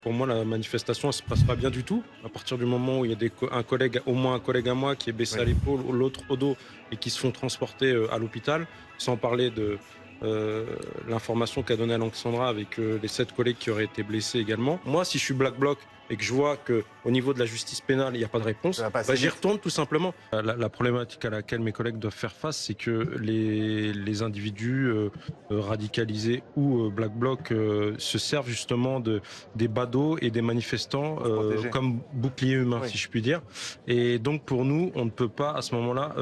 Pour moi, la manifestation, elle se passe pas bien du tout. À partir du moment où il y a au moins un collègue à moi qui est blessé à l'épaule, l'autre au dos et qui se font transporter à l'hôpital, sans parler de euh, l'information qu'a donnée Alexandra avec les 7 collègues qui auraient été blessés également. Moi, si je suis Black Bloc et que je vois qu'au niveau de la justice pénale, il n'y a pas de réponse, j'y retourne tout simplement. La problématique à laquelle mes collègues doivent faire face, c'est que les individus radicalisés ou Black Bloc se servent justement des badauds et des manifestants comme bouclier humain, si je puis dire. Et donc pour nous, on ne peut pas à ce moment-là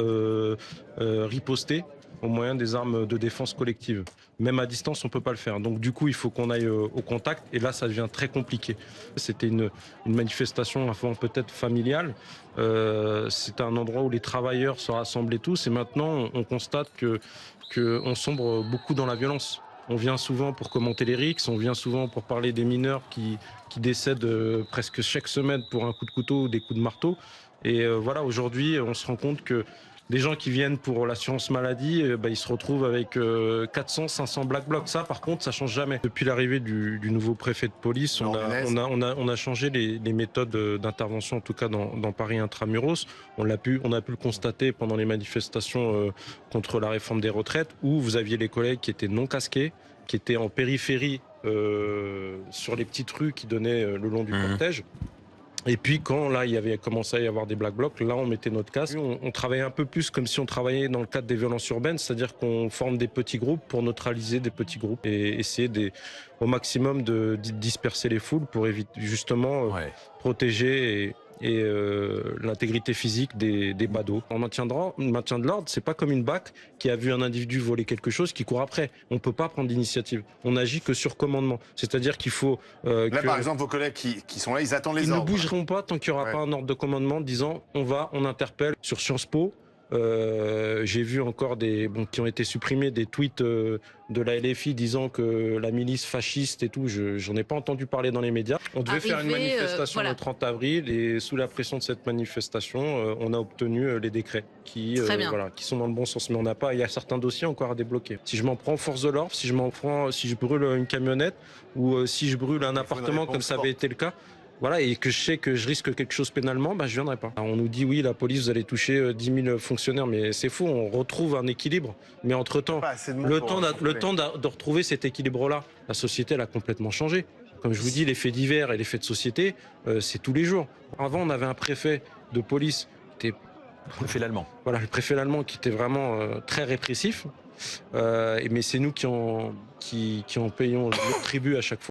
riposter au moyen des armes de défense collective. Même à distance, on ne peut pas le faire. Donc du coup, il faut qu'on aille au contact et là, ça devient très compliqué. C'était une manifestation avant peut-être familiale. C'était un endroit où les travailleurs se rassemblaient tous et maintenant, on constate qu'on sombre beaucoup dans la violence. On vient souvent pour commenter les rixes, on vient souvent pour parler des mineurs qui décèdent presque chaque semaine pour un coup de couteau ou des coups de marteau. Et voilà, aujourd'hui, on se rend compte que des gens qui viennent pour l'assurance maladie, ils se retrouvent avec 400, 500 Black Blocs. Ça, par contre, ça change jamais. Depuis l'arrivée du nouveau préfet de police, on a changé les méthodes d'intervention, en tout cas dans Paris intramuros. On a pu le constater pendant les manifestations contre la réforme des retraites, où vous aviez les collègues qui étaient non casqués, qui étaient en périphérie sur les petites rues qui donnaient le long du cortège. Et puis quand là il y avait commencé à y avoir des Black Blocs, là on mettait notre casque. On travaillait un peu plus comme si on travaillait dans le cadre des violences urbaines, c'est-à-dire qu'on forme des petits groupes pour neutraliser des petits groupes et essayer au maximum de disperser les foules pour éviter justement protéger et l'intégrité physique des badauds. En maintien de l'ordre, c'est pas comme une BAC qui a vu un individu voler quelque chose qui court après. On peut pas prendre d'initiative. On agit que sur commandement. C'est-à-dire qu'il faut... Là, par exemple, vos collègues qui sont là, ils attendent les ordres. Ils ne bougeront pas tant qu'il n'y aura pas un ordre de commandement disant on interpelle. Sur Sciences Po, j'ai vu encore qui ont été supprimés des tweets de la LFI disant que la milice fasciste et tout, j'en ai pas entendu parler dans les médias. On devait faire une manifestation le 30 avril et sous la pression de cette manifestation, on a obtenu les décrets qui sont dans le bon sens. Mais il y a certains dossiers encore à débloquer. Si je m'en prends aux forces de l'ordre, si je brûle une camionnette ou si je brûle un appartement comme ça avait été le cas, voilà, et que je sais que je risque quelque chose pénalement, je viendrai pas. On nous dit oui, la police, vous allez toucher 10 000 fonctionnaires, mais c'est faux, on retrouve un équilibre. Mais entre-temps, le temps de retrouver cet équilibre-là, la société, elle a complètement changé. Comme je vous dis, les faits divers et les faits de société, c'est tous les jours. Avant, on avait un préfet de police qui était... Le préfet l'allemand. Voilà, le préfet l'allemand qui était vraiment très répressif. Mais c'est nous qui en payons le tribut à chaque fois.